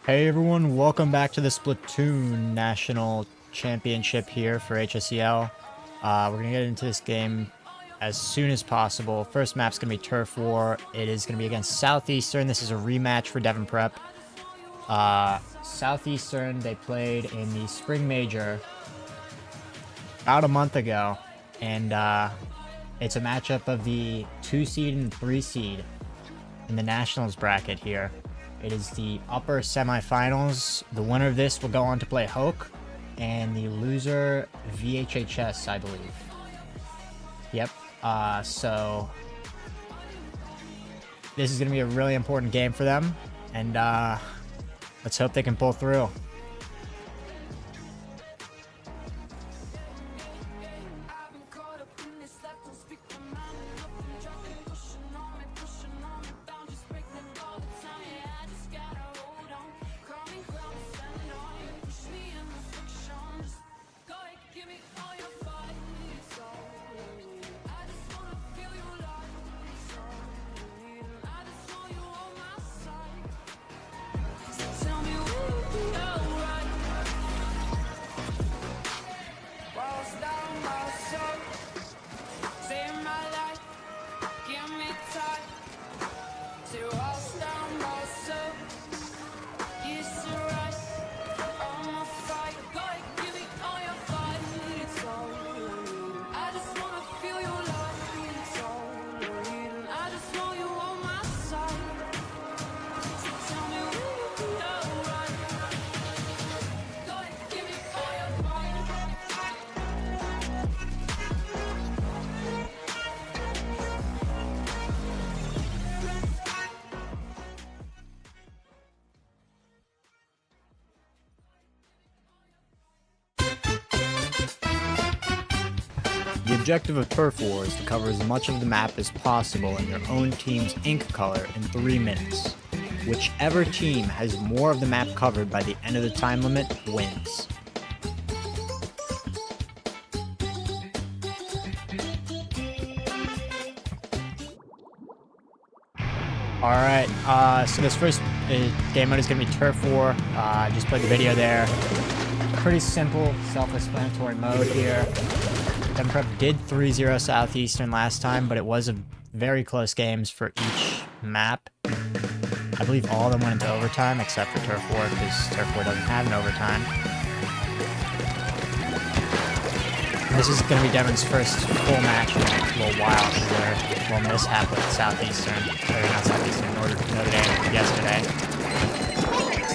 Hey everyone, welcome back to the Splatoon National Championship here for HSEL. We're going to get into this game as soon as possible. First map's going to be Turf War. It is going to be against Southeastern. This is a rematch for Devon Prep. Southeastern, they played in the Spring Major about a month ago. And it's a matchup of the 2 seed and 3 seed in the Nationals bracket here. It is the upper semifinals. The winner of this will go on to play Hoke, and the loser VHHS, I believe. Yep. So this is going to be a really important game for them, and let's hope they can pull through. The objective of Turf War is to cover as much of the map as possible in your own team's ink color in 3 minutes. Whichever team has more of the map covered by the end of the time limit wins. Alright, so this first game mode is going to be Turf War. I just played the video there. Pretty simple, self-explanatory mode here. Devon Prep did 3-0 Southeastern last time, but it was a very close games for each map. I believe all of them went into overtime, except for Turf War, because Turf War doesn't have an overtime. And this is going to be Devon's first full match in a little while, because there was a little mishap with Southeastern, or not Southeastern, Notre Dame yesterday.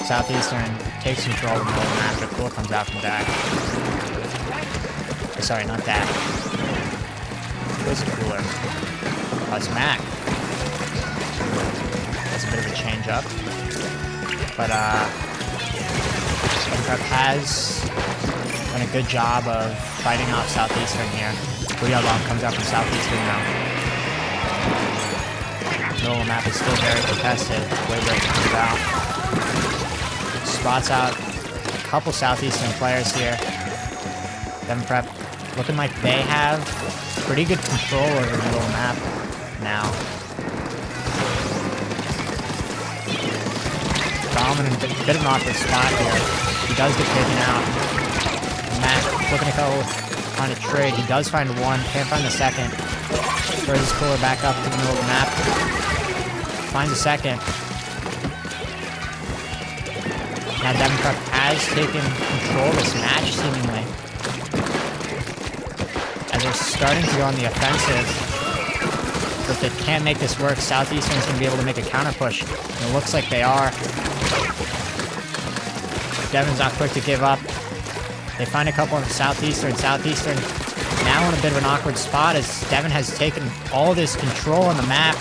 Southeastern takes control of the middle of the map, but Cool comes out from back. Sorry, not that. Where's the cooler? Oh, it's Mac. That's a bit of a change up. But, Prep has done a good job of fighting off Southeastern here. Booyah comes out from Southeastern now. Middle of the map is still very contested. Waybreak comes out. Spots out a couple Southeastern players here. Devon Prep looking like they have pretty good control over the middle map now. Dominant, a bit of an awkward spot here. He does get taken out. Matt looking to go find a trade. He does find one, can't find the second. Throws his cooler back up to the middle of the map. Finds a second. Now Devon Prep has taken control of this match, seemingly. As they're starting to go on the offensive. But if they can't make this work, Southeastern's going to be able to make a counter push. And it looks like they are. Devon's not quick to give up. They find a couple on Southeastern. Southeastern now in a bit of an awkward spot as Devon has taken all this control on the map.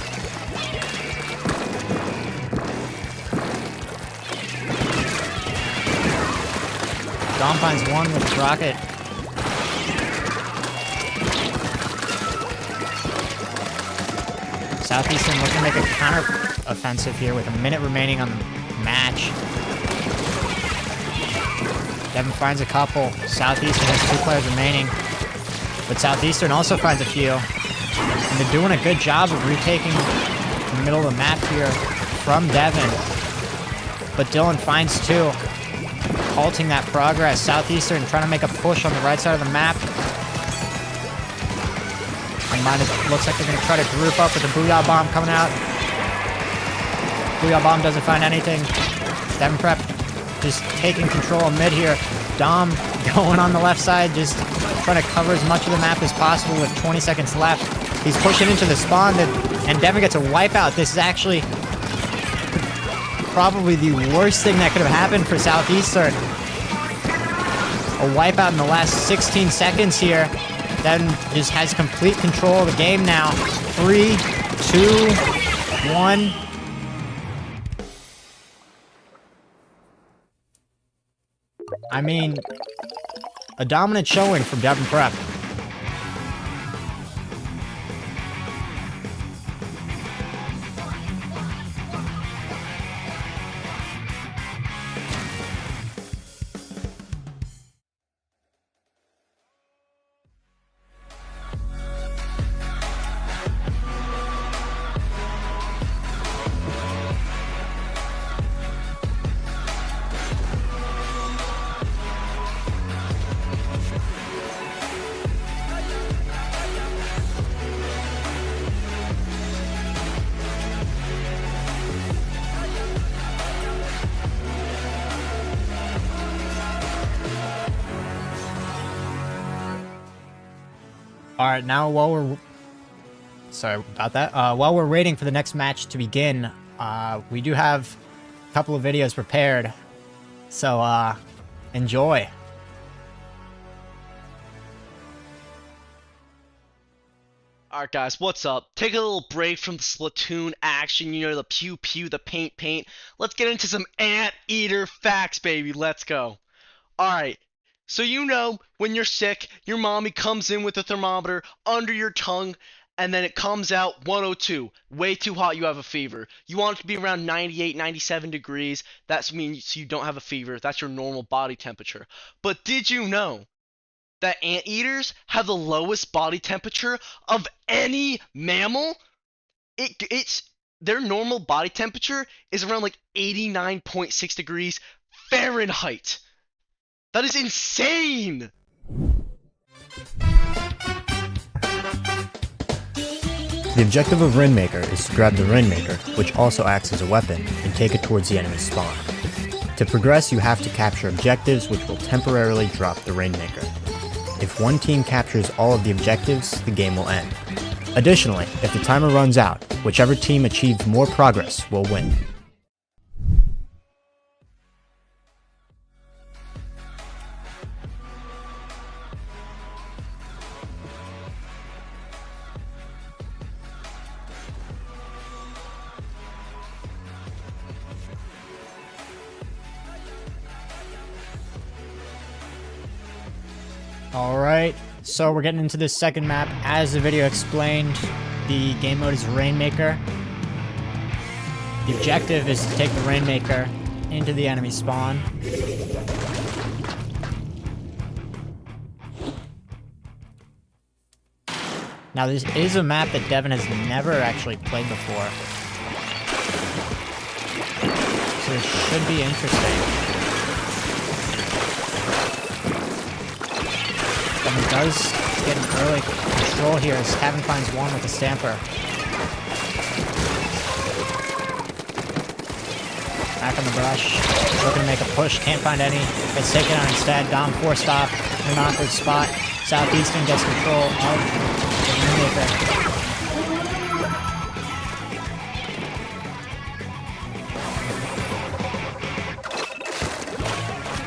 Dom finds one with Rocket. Southeastern looking to make a counter-offensive here with a minute remaining on the match. Devon finds a couple. Southeastern has 2 players remaining. But Southeastern also finds a few. And they're doing a good job of retaking the middle of the map here from Devon. but Dylan finds two, halting that progress. Southeastern trying to make a push on the right side of the map. And looks like they're going to try to group up with the Booyah Bomb coming out. Booyah Bomb doesn't find anything. Devin Prep just taking control of mid here. Dom going on the left side, just trying to cover as much of the map as possible with 20 seconds left. He's pushing into the spawn, and Devin gets a wipeout. This is actually probably the worst thing that could have happened for Southeastern. A wipeout in the last 16 seconds here. Devin just has complete control of the game now. 3, 2, 1. I mean, a dominant showing from Devin Prep. Alright, now while we're... Sorry about that. While we're waiting for the next match to begin, we do have a couple of videos prepared. So, enjoy. Alright guys, what's up? Take a little break from the Splatoon action, you know, the pew pew, the paint paint. Let's get into some anteater facts, baby. Let's go. Alright. So you know, when you're sick, your mommy comes in with a thermometer under your tongue, and then it comes out 102. Way too hot, you have a fever. You want it to be around 98, 97 degrees. That means you don't have a fever. That's your normal body temperature. But did you know that anteaters have the lowest body temperature of any mammal? It's their normal body temperature is around like 89.6 degrees Fahrenheit. That is insane! The objective of Rainmaker is to grab the Rainmaker, which also acts as a weapon, and take it towards the enemy spawn. To progress, you have to capture objectives which will temporarily drop the Rainmaker. If one team captures all of the objectives, the game will end. Additionally, if the timer runs out, whichever team achieves more progress will win. Alright, so we're getting into this second map. As the video explained, the game mode is Rainmaker. The objective is to take the Rainmaker into the enemy spawn. Now this is a map that Devin has never actually played before. So it should be interesting. Devin does get an early control here as Kevin finds one with a stamper. Back on the brush, looking to make a push, can't find any. Gets taken out instead. Dom forced off in an awkward spot. Southeastern gets control of the Rainmaker.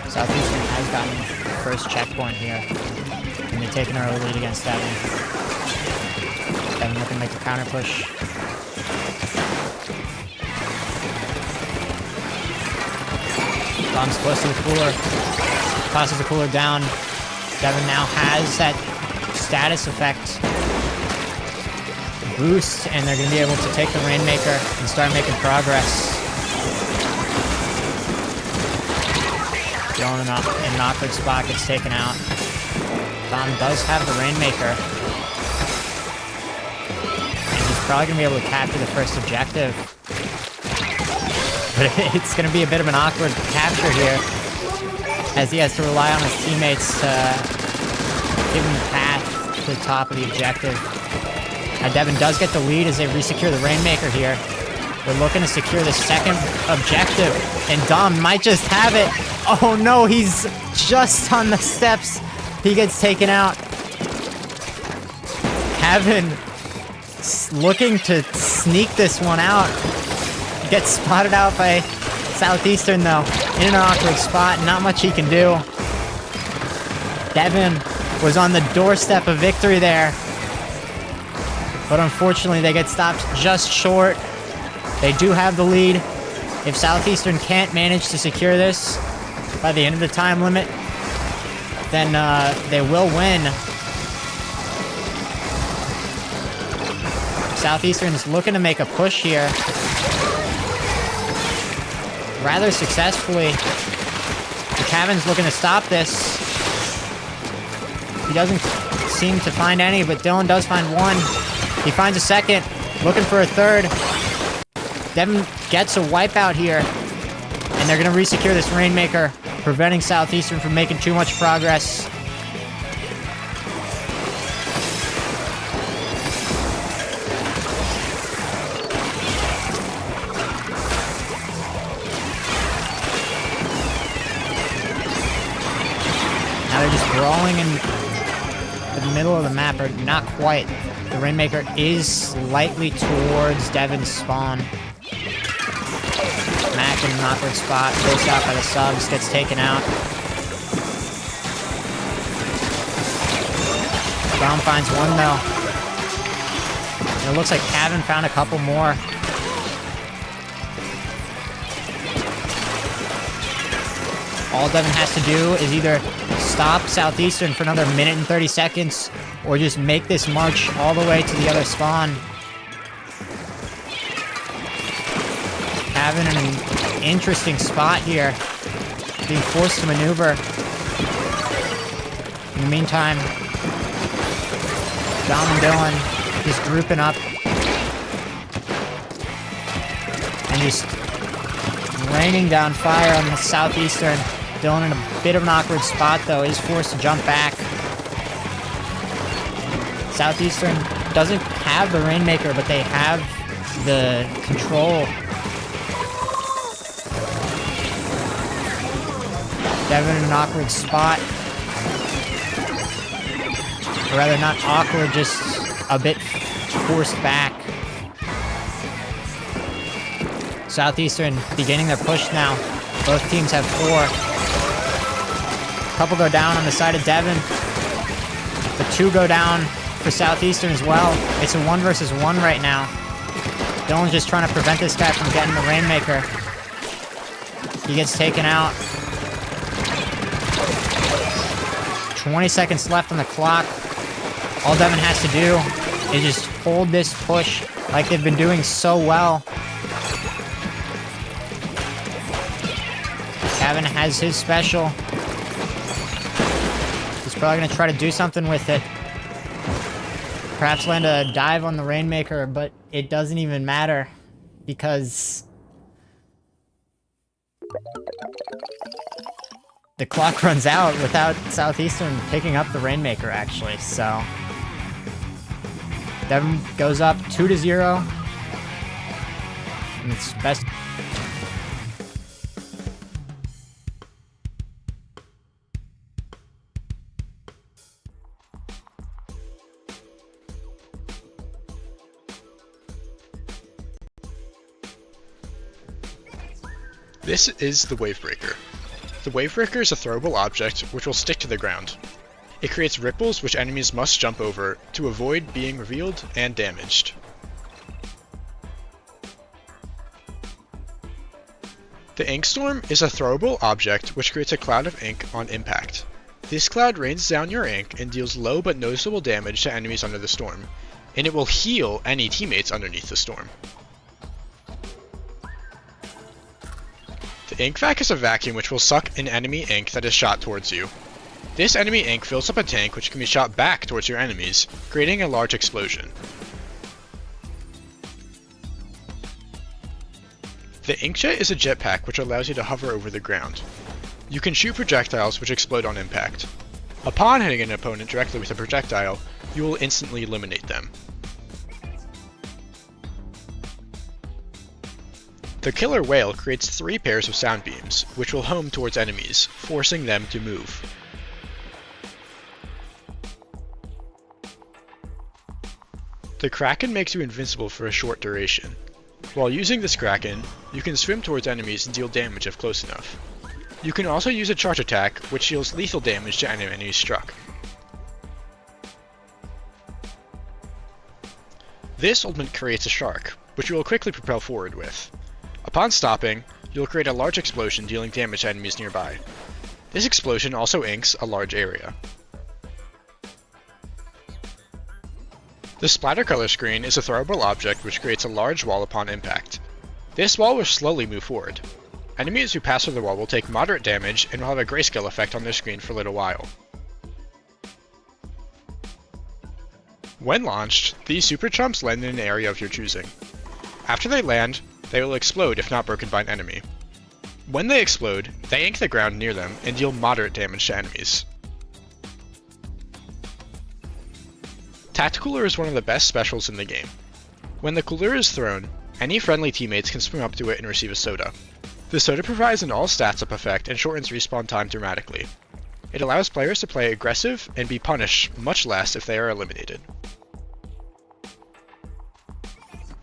Southeastern has gotten the first checkpoint here. And they're taking an early lead against Devin. Devin looking to make a counter push. Dom's close to the cooler. Tosses the cooler down. Devin now has that status effect boost, and they're going to be able to take the Rainmaker and start making progress. Dylan in an awkward spot gets taken out. Dom does have the Rainmaker. And he's probably going to be able to capture the first objective. But it's going to be a bit of an awkward capture here, as he has to rely on his teammates to give him the path to the top of the objective. Now Devin does get the lead as they resecure the Rainmaker here. They're looking to secure the second objective, and Dom might just have it. Oh no, he's just on the steps. He gets taken out. Kevin looking to sneak this one out. Gets spotted out by Southeastern though, in an awkward spot. Not much he can do. Devin was on the doorstep of victory there, but unfortunately they get stopped just short. They do have the lead. If Southeastern can't manage to secure this by the end of the time limit, then they will win. Southeastern's looking to make a push here. Rather successfully. Kevin's looking to stop this. He doesn't seem to find any, but Dylan does find one. He finds a second, looking for a third. Devin gets a wipeout here, and they're going to resecure this Rainmaker, preventing Southeastern from making too much progress. Now they're just brawling in the middle of the map, or not quite. The Rainmaker is slightly towards Devin's spawn. Mac in an awkward spot, closed out by the subs, gets taken out. Brown finds one though. And it looks like Kevin found a couple more. All Devin has to do is either stop Southeastern for another minute and 30 seconds, or just make this march all the way to the other spawn. Kevin in an interesting spot here, being forced to maneuver. In the meantime, Dom and Dylan just grouping up and just raining down fire on the Southeastern. Dylan in a bit of an awkward spot though, is forced to jump back. Southeastern doesn't have the Rainmaker, but they have the control. Devin in an awkward spot. Or rather, not awkward, just a bit forced back. Southeastern beginning their push now. Both teams have 4. A couple go down on the side of Devin. The 2 go down for Southeastern as well. It's a 1 versus 1 right now. Dylan's just trying to prevent this guy from getting the Rainmaker. He gets taken out. 20 seconds left on the clock. All Devin has to do is just hold this push like they've been doing so well. Kevin has his special. He's probably going to try to do something with it. Perhaps land a dive on the Rainmaker, but it doesn't even matter because the clock runs out without Southeastern picking up the Rainmaker, actually, so Devin goes up 2-0. And it's best. This is the Wavebreaker. The Wavebreaker is a throwable object which will stick to the ground. It creates ripples which enemies must jump over to avoid being revealed and damaged. The Inkstorm is a throwable object which creates a cloud of ink on impact. This cloud rains down your ink and deals low but noticeable damage to enemies under the storm, and it will heal any teammates underneath the storm. The ink vac is a vacuum which will suck an enemy ink that is shot towards you. This enemy ink fills up a tank which can be shot back towards your enemies, creating a large explosion. The inkjet is a jetpack which allows you to hover over the ground. You can shoot projectiles which explode on impact. Upon hitting an opponent directly with a projectile, you will instantly eliminate them. The killer whale creates 3 pairs of sound beams, which will home towards enemies, forcing them to move. The Kraken makes you invincible for a short duration. While using this Kraken, you can swim towards enemies and deal damage if close enough. You can also use a charge attack, which deals lethal damage to any enemies struck. This ultimate creates a shark, which you will quickly propel forward with. Upon stopping, you will create a large explosion dealing damage to enemies nearby. This explosion also inks a large area. The splatter color screen is a throwable object which creates a large wall upon impact. This wall will slowly move forward. Enemies who pass through the wall will take moderate damage and will have a grayscale effect on their screen for a little while. When launched, these super chumps land in an area of your choosing. After they land, they will explode if not broken by an enemy. When they explode, they ink the ground near them and deal moderate damage to enemies. Tacticooler is one of the best specials in the game. When the cooler is thrown, any friendly teammates can swim up to it and receive a soda. The soda provides an all stats up effect and shortens respawn time dramatically. It allows players to play aggressive and be punished much less if they are eliminated.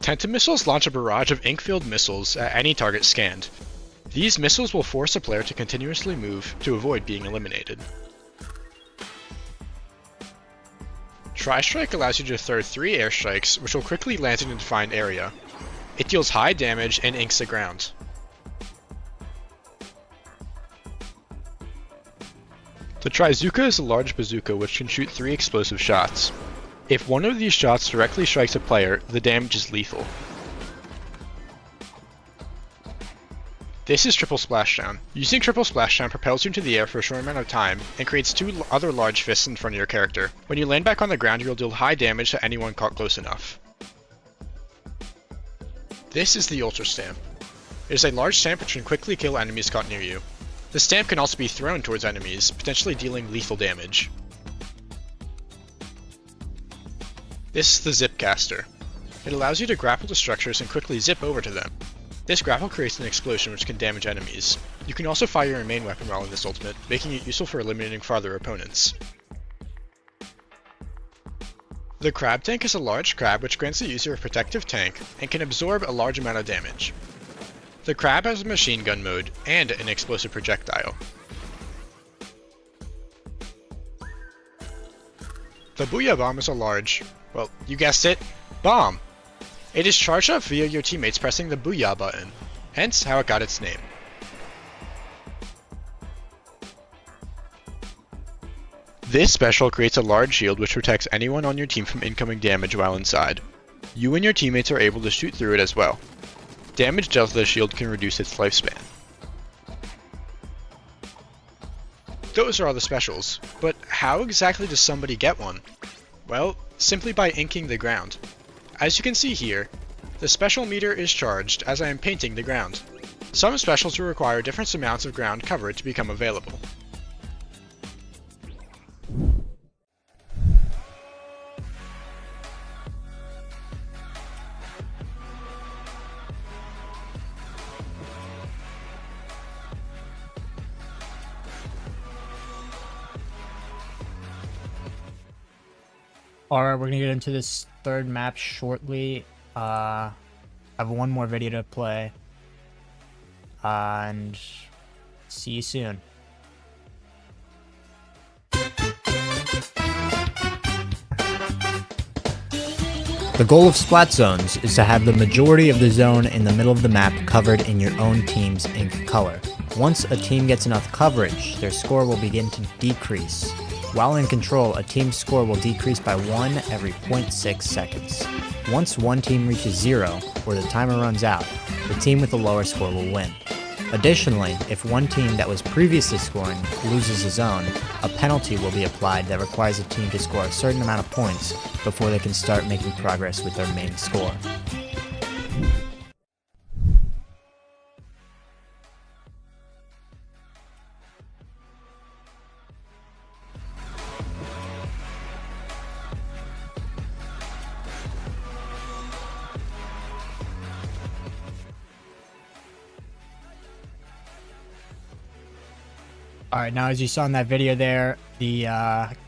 Tentamissiles launch a barrage of ink-filled missiles at any target scanned. These missiles will force a player to continuously move to avoid being eliminated. Tri-Strike allows you to throw 3 airstrikes, which will quickly land in a defined area. It deals high damage and inks the ground. The Trizooka is a large bazooka which can shoot 3 explosive shots. If one of these shots directly strikes a player, the damage is lethal. This is Triple Splashdown. Using Triple Splashdown propels you into the air for a short amount of time and creates 2 other large fists in front of your character. When you land back on the ground, you will deal high damage to anyone caught close enough. This is the Ultra Stamp. It is a large stamp which can quickly kill enemies caught near you. The stamp can also be thrown towards enemies, potentially dealing lethal damage. This is the Zipcaster. It allows you to grapple to structures and quickly zip over to them. This grapple creates an explosion which can damage enemies. You can also fire your main weapon while in this ultimate, making it useful for eliminating farther opponents. The Crab Tank is a large crab which grants the user a protective tank and can absorb a large amount of damage. The crab has a machine gun mode and an explosive projectile. The Booyah Bomb is a large, well, you guessed it, bomb. It is charged up via your teammates pressing the Booyah button, hence how it got its name. This special creates a large shield which protects anyone on your team from incoming damage while inside. You and your teammates are able to shoot through it as well. Damage dealt to the shield can reduce its lifespan. Those are all the specials, but how exactly does somebody get one? Well, simply by inking the ground. As you can see here, the special meter is charged as I am painting the ground. Some specials will require different amounts of ground covered to become available. Alright, we're gonna get into this third map shortly. I have one more video to play. And see you soon. The goal of Splat Zones is to have the majority of the zone in the middle of the map covered in your own team's ink color. Once a team gets enough coverage, their score will begin to decrease. While in control, a team's score will decrease by 1 every 0.6 seconds. Once one team reaches 0, or the timer runs out, the team with the lower score will win. Additionally, if one team that was previously scoring loses a zone, a penalty will be applied that requires a team to score a certain amount of points before they can start making progress with their main score. The goal of Splat Zones is to have the majority of the zone in the middle of the map covered in your own team's ink color. Once a team gets enough coverage, their score will decrease by 1 every 0.6 seconds. Once one team reaches 0, or the timer runs out, the team with the lower score will win. Additionally, if one team that was previously scoring loses a zone, a penalty will be applied that requires a team to score a certain amount of points before they can start making progress with their main score. Alright, now as you saw in that video there, the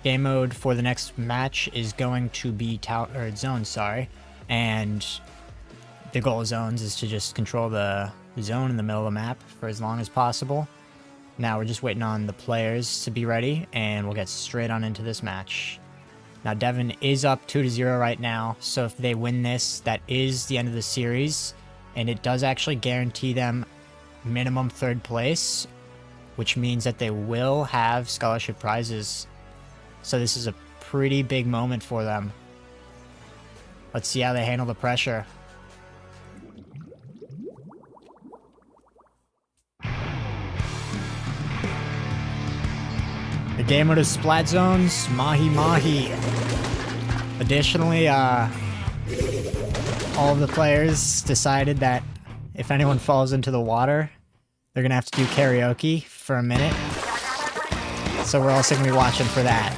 game mode for the next match is going to be zones, sorry. And the goal of zones is to just control the zone in the middle of the map for as long as possible. Now we're just waiting on the players to be ready, and we'll get straight on into this match. Now Devin is up 2-0 right now, so if they win this, that is the end of the series, and it does actually guarantee them minimum 3rd place, which means that they will have scholarship prizes. So this is a pretty big moment for them. Let's see how they handle the pressure. The game mode is Splat Zones, Mahi Mahi. Additionally, all of the players decided that if anyone falls into the water, they're gonna have to do karaoke for a minute. So we're also gonna be watching for that.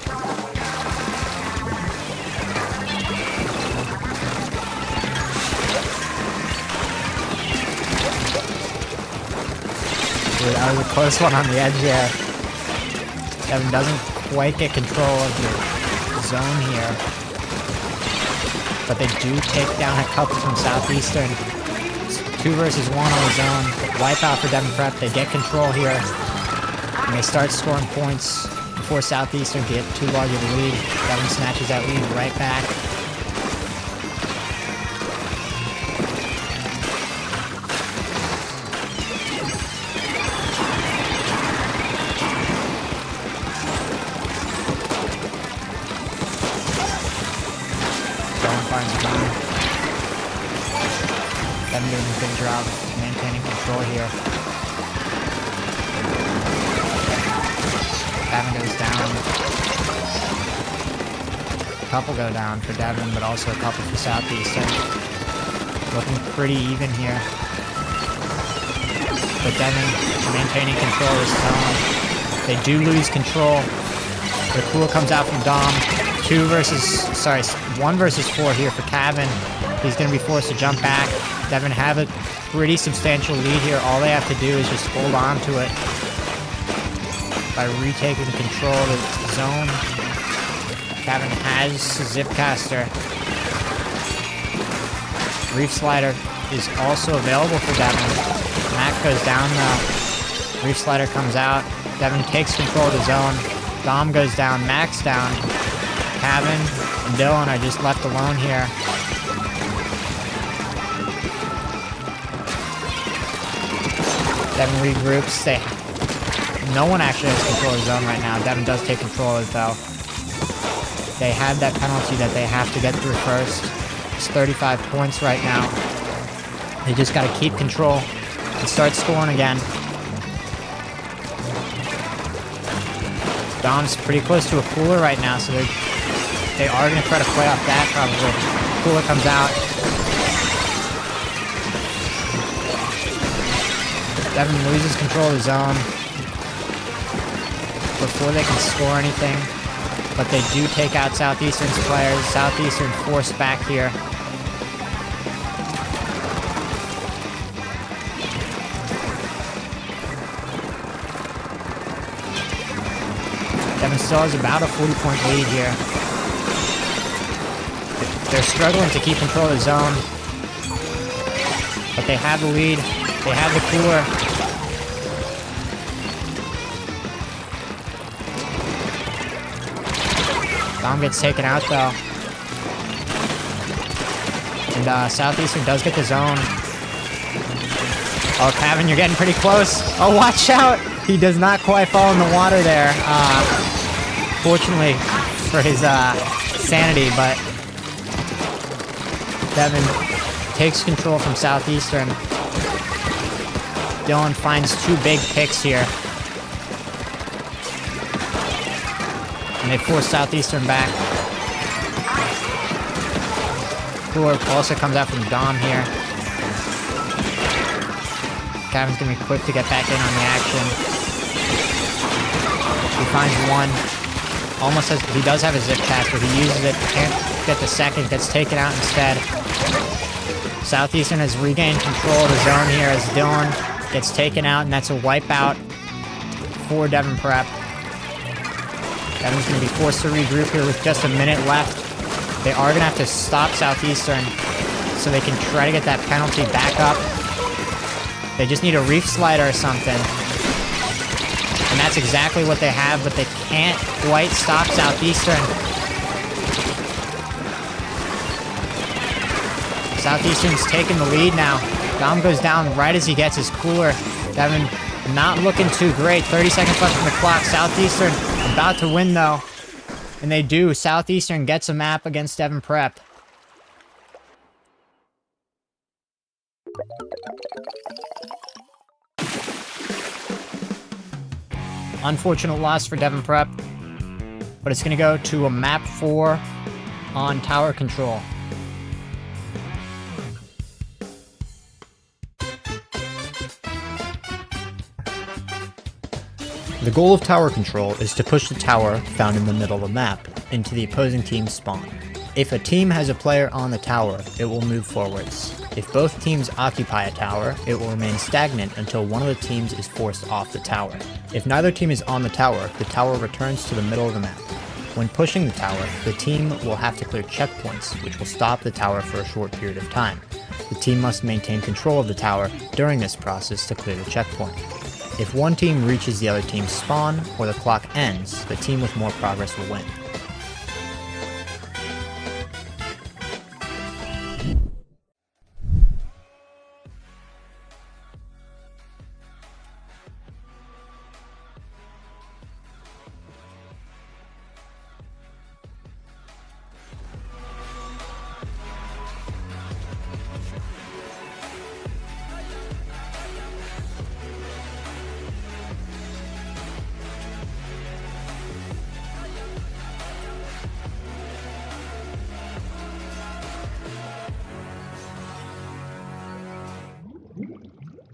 Dude, that was a close one on the edge there. Devin doesn't quite get control of the zone here. But they do take down a couple from Southeastern. 2 versus 1 on the zone. Wipeout for Devin Prep. They get control here. And they start scoring points before Southeastern get too large of a lead. Devin snatches that lead right back. Devin doing a good job maintaining control here. Devin goes down. A couple go down for Devin, but also a couple for Southeastern. Looking pretty even here. But Devin maintaining control of his zone. They do lose control. The cooler comes out from Dom. 1 versus 4 here for Kevin. He's going to be forced to jump back. Devin have a pretty substantial lead here. All they have to do is just hold on to it by retaking control of the zone. Kevin has Zipcaster. Reef Slider is also available for Devin. Mac goes down though. Reef Slider comes out. Devin takes control of the zone. Dom goes down. Mac's down. Kevin and Dylan are just left alone here. Devin regroups. No one actually has control of the zone right now. Devin does take control of it though. They had that penalty that they have to get through first. It's 35 points right now. They just got to keep control and start scoring again. Dom's pretty close to a cooler right now, so they are going to try to play off that probably. Cooler comes out. Devin loses control of the zone before they can score anything. But they do take out Southeastern's players. Southeastern forced back here. Devin still has about a 40-point lead here. They're struggling to keep control of the zone. But they have the lead. They have the cooler. Dom gets taken out though. And Southeastern does get the zone. Oh, Kevin, you're getting pretty close. Oh, watch out! He does not quite fall in the water there. Fortunately for his sanity, but Devin takes control from Southeastern. Dylan finds 2 big picks here. And they force Southeastern back. Cooler also comes out from Dom here. Kevin's gonna be quick to get back in on the action. He finds 1. Almost has, he does have a zip pass, but he uses it. Can't get the second, gets taken out instead. Southeastern has regained control of the zone here as Dylan gets taken out, and that's a wipeout for Devon Prep. Devon's going to be forced to regroup here with just a minute left. They are going to have to stop Southeastern so they can try to get that penalty back up. They just need a reef slider or something. And that's exactly what they have, but they can't quite stop Southeastern. Southeastern's taking the lead now. Dom goes down right as he gets his cooler. Devon not looking too great. 30 seconds left on the clock. Southeastern about to win though. And they do. Southeastern gets a map against Devon Prep. Unfortunate loss for Devon Prep, but it's going to go to a map 4 on tower control. The goal of tower control is to push the tower found in the middle of the map into the opposing team's spawn. If a team has a player on the tower, it will move forwards. If both teams occupy a tower, it will remain stagnant until one of the teams is forced off the tower. If neither team is on the tower returns to the middle of the map. When pushing the tower, the team will have to clear checkpoints, which will stop the tower for a short period of time. The team must maintain control of the tower during this process to clear the checkpoint. If one team reaches the other team's spawn, or the clock ends, the team with more progress will win.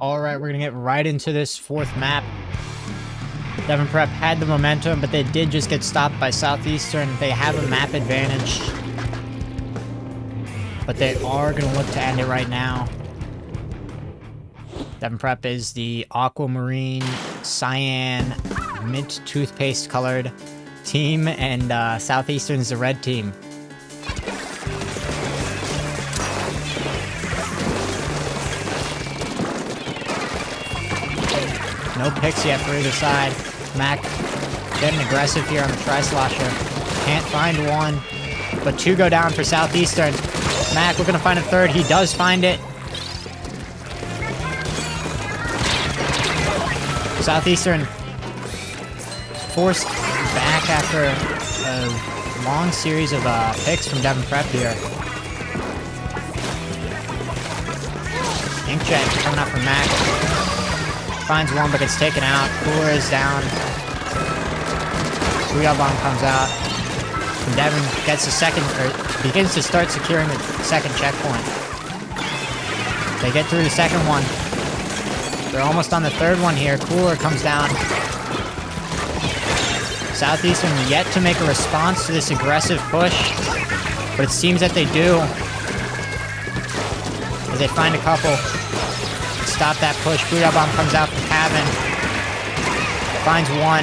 Alright, we're gonna get right into this 4th map. Devon Prep had the momentum, but they did just get stopped by Southeastern. They have a map advantage, but they are gonna look to end it right now. Devon Prep is the aquamarine, cyan, mint toothpaste colored team, and Southeastern's the red team. No picks yet for either side. Mac getting aggressive here on the tri-slosher. Can't find one, but 2 go down for Southeastern. Mac looking to find a 3rd. He does find it. Southeastern forced back after a long series of picks from Devon Prep here. Inkjet coming up from Mac. Finds one, but gets taken out. Cooler is down. Booyah Bomb comes out. And Devon gets the second, or begins to start securing the second checkpoint. They get through the second one. They're almost on the 3rd one here. Cooler comes down. Southeastern yet to make a response to this aggressive push, but it seems that they do. As they find a couple. Stop that push. Booyah Bomb comes out from Cavan. Finds one.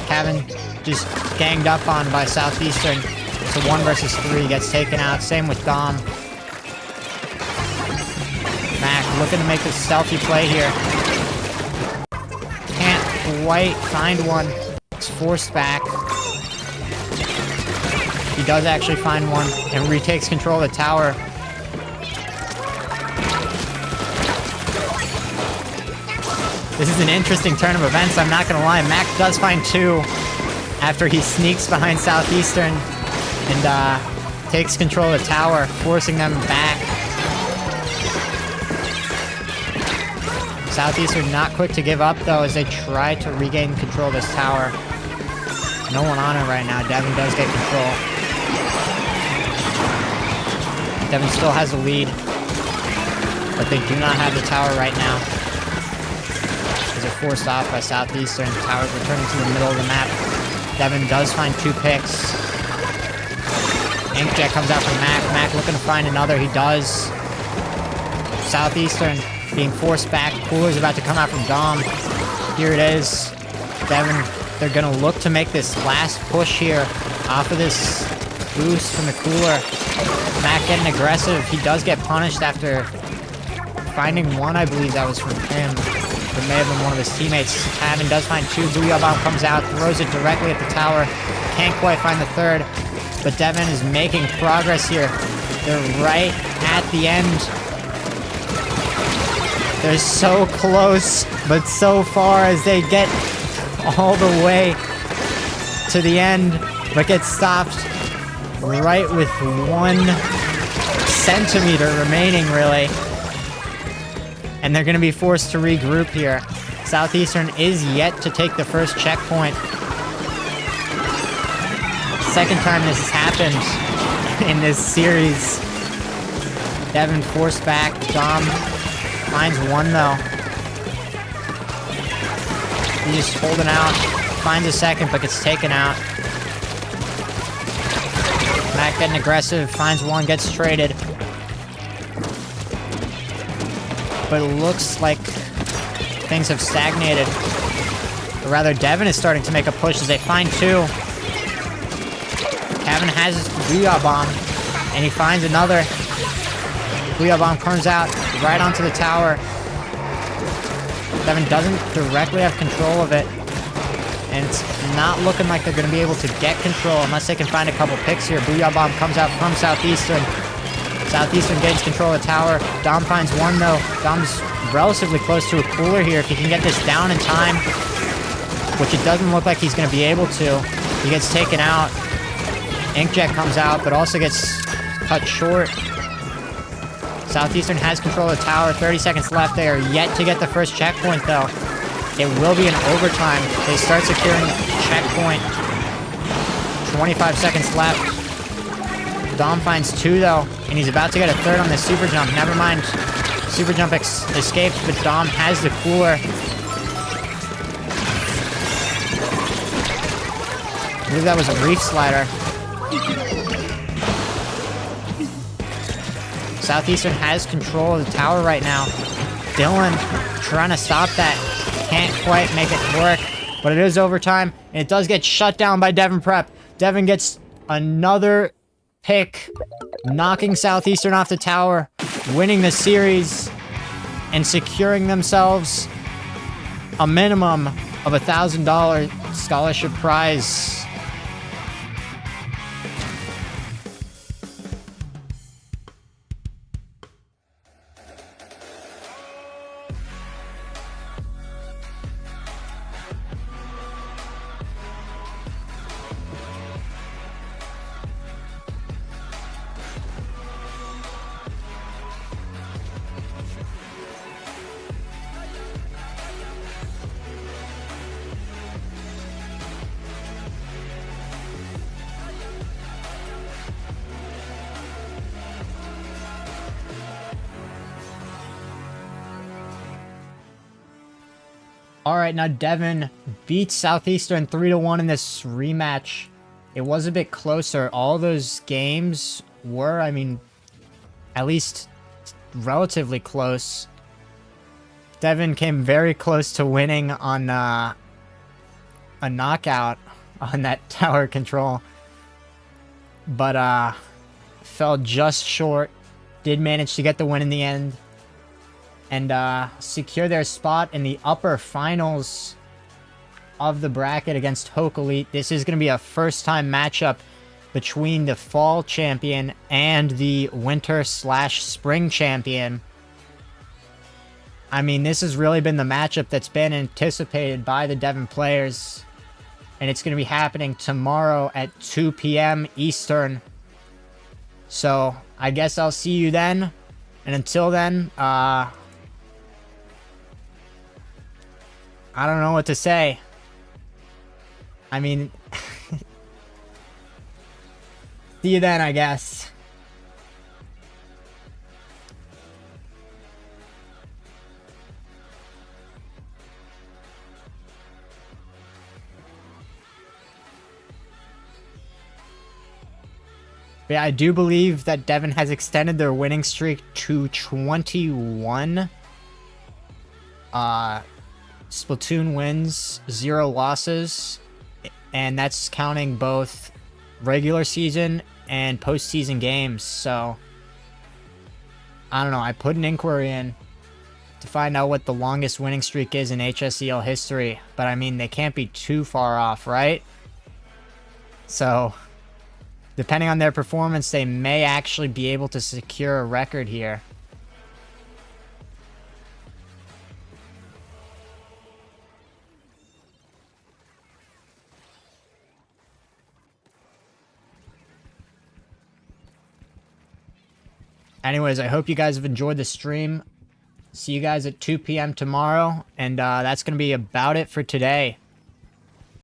Cavan just ganged up on by Southeastern. It's a 1 versus 3. Gets taken out. Same with Dom. Mac looking to make a stealthy play here. Can't quite find one. It's forced back. He does actually find one and retakes control of the tower. This is an interesting turn of events, I'm not gonna lie. Mac does find 2 after he sneaks behind Southeastern and takes control of the tower, forcing them back. Southeastern not quick to give up though as they try to regain control of this tower. No one on it right now. Devon does get control. Devon still has a lead, but they do not have the tower right now. They're forced off by Southeastern. Tower's returning to the middle of the map. Devon does find 2 picks. Inkjet comes out from Mac. Mac looking to find another. He does. Southeastern being forced back. Cooler's about to come out from Dom. Here it is. Devin, they're going to look to make this last push here off of this boost from the cooler. Mac getting aggressive. He does get punished after finding one, I believe that was from him. It may have been one of his teammates. Tavin does find two. Booyah Bomb comes out, throws it directly at the tower. Can't quite find the third. But Devin is making progress here. They're right at the end. They're so close, but so far as they get all the way to the end, but get stopped right with 1 centimeter remaining, really. And they're going to be forced to regroup here. Southeastern is yet to take the first checkpoint. Second time this has happened in this series. Devin forced back. Dom finds one, though. He's just holding out. Finds a second, but gets taken out. Mac getting aggressive. Finds one, gets traded. But it looks like things have stagnated. Or rather, Devin is starting to make a push as they find two. Kevin has his Booyah Bomb, and he finds another. Booyah Bomb comes out right onto the tower. Devin doesn't directly have control of it, and it's not looking like they're going to be able to get control unless they can find a couple picks here. Booyah Bomb comes out from Southeastern. Southeastern gains control of the tower. Dom finds one, though. Dom's relatively close to a cooler here. If he can get this down in time, which it doesn't look like he's going to be able to, he gets taken out. Inkjet comes out, but also gets cut short. Southeastern has control of the tower. 30 seconds left. They are yet to get the first checkpoint, though. It will be an overtime. They start securing checkpoint. 25 seconds left. Dom finds two, though, and he's about to get a third on the super jump. Never mind. Super jump escapes, but Dom has the cooler. I believe that was a reef slider. Southeastern has control of the tower right now. Dylan trying to stop that. Can't quite make it work, but it is overtime, and it does get shut down by Devin Prep. Devin gets another pick, knocking Southeastern off the tower, winning the series, and securing themselves a minimum of $1,000 scholarship prize. Alright, now Devin beats Southeastern 3-1 in this rematch. It was a bit closer. All those games were, I mean, at least relatively close. Devin came very close to winning on a knockout on that tower control. But fell just short. Did manage to get the win in the end. And secure their spot in the upper finals of the bracket against Hoke Elite. This is going to be a first-time matchup between the fall champion and the winter/spring champion. I mean, this has really been the matchup that's been anticipated by the Devin players. And it's going to be happening tomorrow at 2 p.m. Eastern. So, I guess I'll see you then. And until then, I don't know what to say. I mean, see you then, I guess. But yeah, I do believe that Devin has extended their winning streak to 21. Splatoon wins, 0 losses, and that's counting both regular season and postseason games. So I don't know. I put an inquiry in to find out what the longest winning streak is in HSEL history, but I mean, they can't be too far off, right? So depending on their performance, they may actually be able to secure a record here. Anyways, I hope you guys have enjoyed the stream. See you guys at 2 p.m. tomorrow, and that's going to be about it for today.